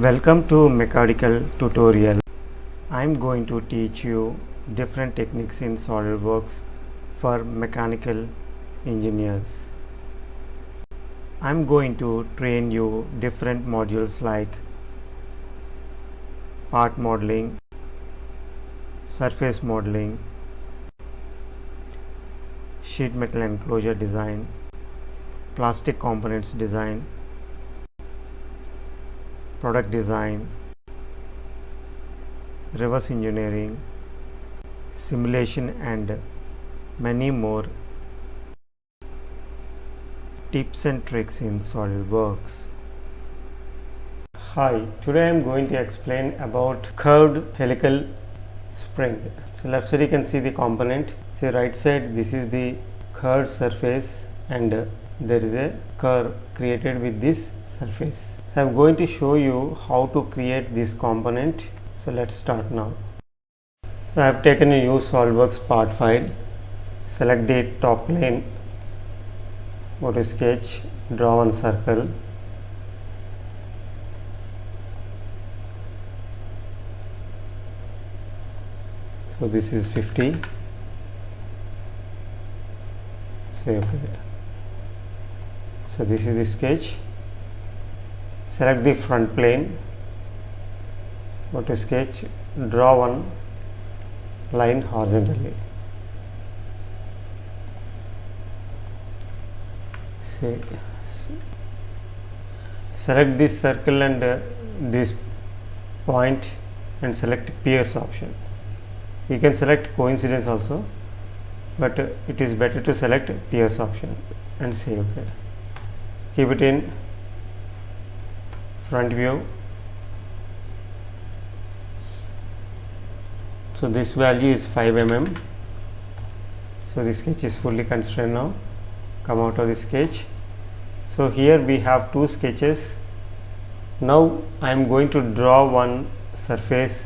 Welcome to mechanical tutorial. I am going to teach you different techniques in Solidworks for mechanical engineers. I am going to train you different modules like part modeling, surface modeling, sheet metal enclosure design, plastic components design, product design, reverse engineering, simulation, and many more tips and tricks in Solidworks. Hi, today I am going to explain about curved helical spring. So left side you can see the component. See right side, this is the curved surface and there is a curve created with this surface. So I am going to show you how to create this component. So let's start now. So I have taken a new Solidworks part file. Select the top plane, go to sketch, draw one circle. So this is 50. Say okay. So this is the sketch. Select the front plane, go to sketch, draw one line horizontally. Select this circle and this point and select pierce option. You can select coincidence also, but it is better to select pierce option and say okay. Keep it in front view. So this value is 5 mm. So the sketch is fully constrained now. Come out of the sketch. So here we have two sketches. Now I am going to draw one surface.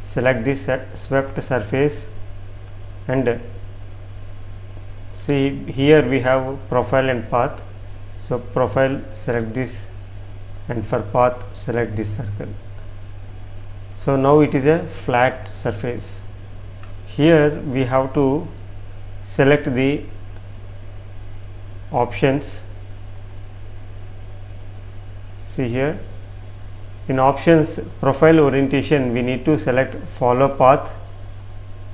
Select this swept surface and see here we have profile and path. So profile, select this, and for path select this circle. So now it is a flat surface. Here we have to select the options. See here in options profile orientation we need to select follow path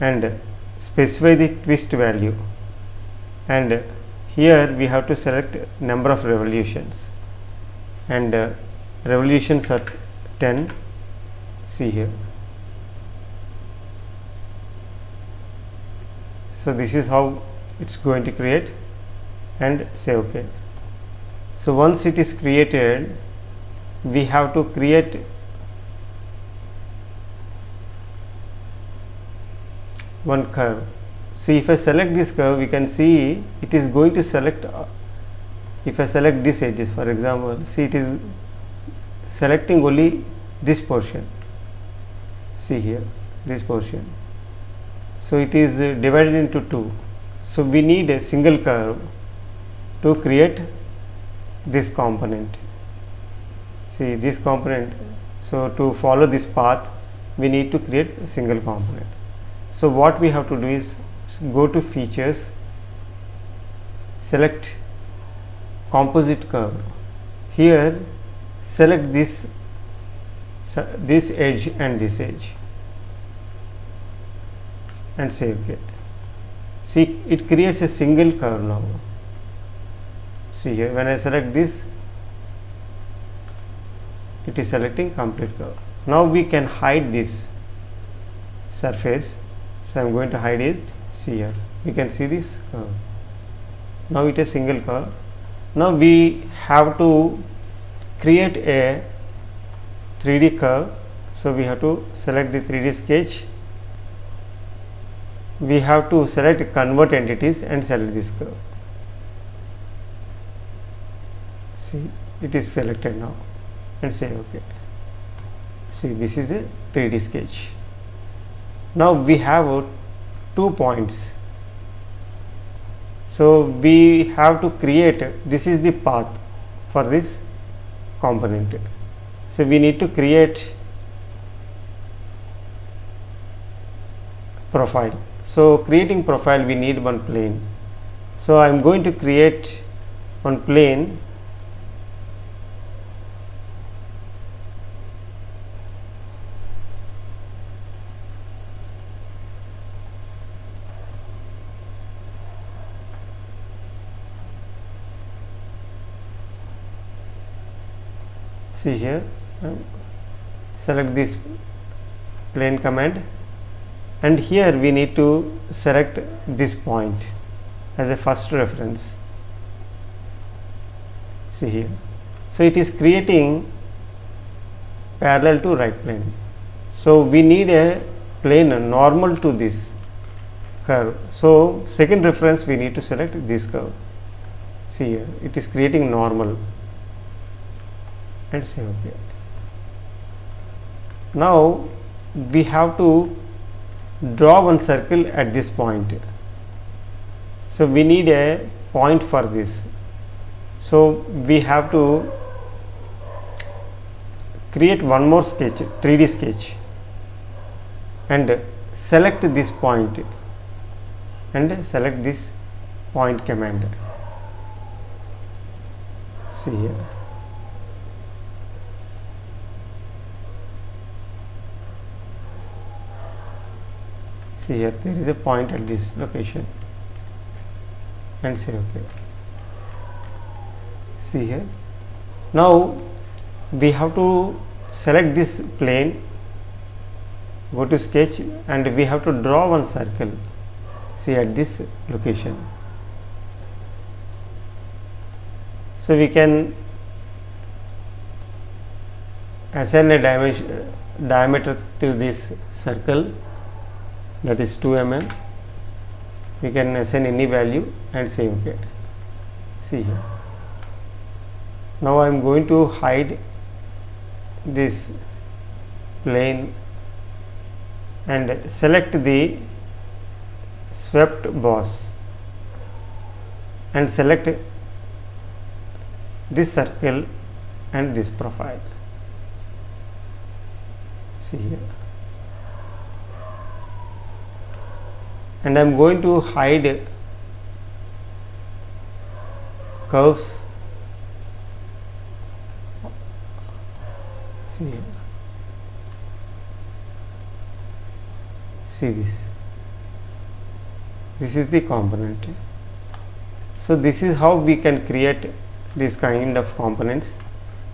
and specify the twist value, and here we have to select number of revolutions and revolutions are 10. See here. So this is how it's going to create and say okay. So once it is created, we have to create one curve. See, if I select this curve, we can see it is going to select. If I select this edges, for example, see it is selecting only this portion. See here, this portion. So it is divided into two. So we need a single curve to create this component. See this component. So to follow this path, we need to create a single component. So what we have to do is go to features, select composite curve. Here select this edge and this edge and say okay. See it creates a single curve now. See here, when I select this, it is selecting complete curve. Now we can hide this surface. So I am going to hide it. See here, we can see this curve. Now it is single curve. Now we have to create a 3D curve. So we have to select the 3D sketch. We have to select convert entities and select this curve. See, it is selected now and say okay. See, this is the 3D sketch. Now we have 2 points. So we have to create, this is the path for this component. So we need to create profile. So creating profile, we need one plane. So I am going to create one plane. See here, select this plane command, and here we need to select this point as a first reference. See here, so it is creating parallel to right plane. So we need a plane normal to this curve. So second reference, we need to select this curve. See here, it is creating normal, and say OK. Now we have to draw one circle at this point. So we need a point for this. So we have to create one more sketch, 3D sketch, and select this point and select this point command. See here. See here, there is a point at this location, and say OK. See here, now we have to select this plane, go to sketch, and we have to draw one circle. See at this location. So we can assign a diameter to this circle, that is 2 mm. We can assign any value and say OK. See here. Now I am going to hide this plane and select the swept boss and select this circle and this profile. See here. And I am going to hide curves. See here. See this. This is the component. So this is how we can create this kind of components.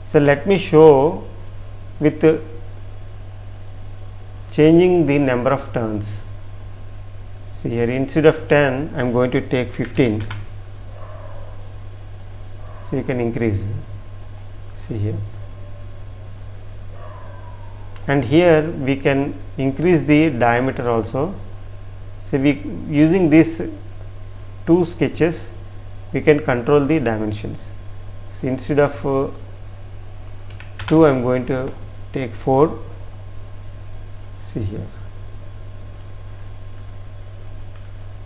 So let me show with changing the number of turns. See here, instead of 10, I am going to take 15. So you can increase. See here. And here we can increase the diameter also. So we using these two sketches, we can control the dimensions. So instead of 2, I am going to take 4. See here.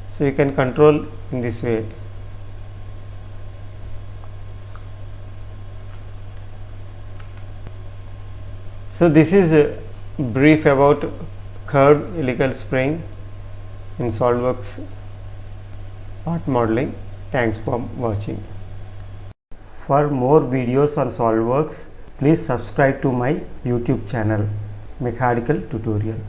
So you can control in this way. So this is a brief about curved helical spring in Solidworks part modeling. Thanks for watching. For more videos on Solidworks, please subscribe to my YouTube channel, Mechanical Tutorial.